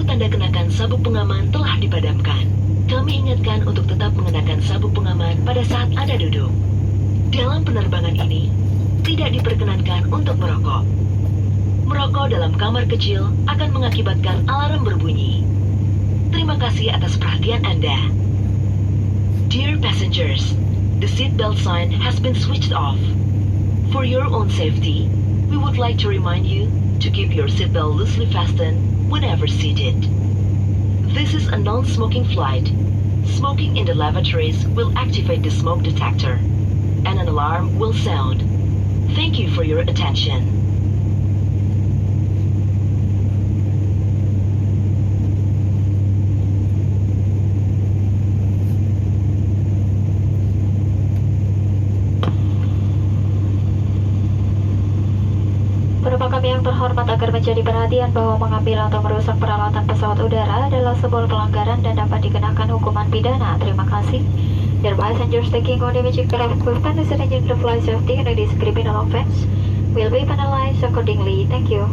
tanda kenakan sabuk pengaman telah dipadamkan. Kami ingatkan untuk tetap mengenakan sabuk pengaman pada saat Anda duduk. Dalam penerbangan ini, tidak diperkenankan untuk merokok. Merokok dalam kamar kecil akan mengakibatkan alarm berbunyi. Terima kasih atas perhatian Anda. Dear passengers, the seatbelt sign has been switched off. For your own safety, we would like to remind you to keep your seatbelt loosely fastened whenever seated. This is a non-smoking flight. Smoking in the lavatories will activate the smoke detector, and an alarm will sound. Thank you for your attention. Penumpang kami yang terhormat, agar menjadi perhatian bahwa mengambil atau merusak peralatan pesawat udara adalah sebuah pelanggaran dan dapat dikenakan hukuman pidana. Terima kasih. Dear passengers taking on damage aircraft equipment is arranging the flight safety and this criminal offense will be penalized accordingly. Thank you.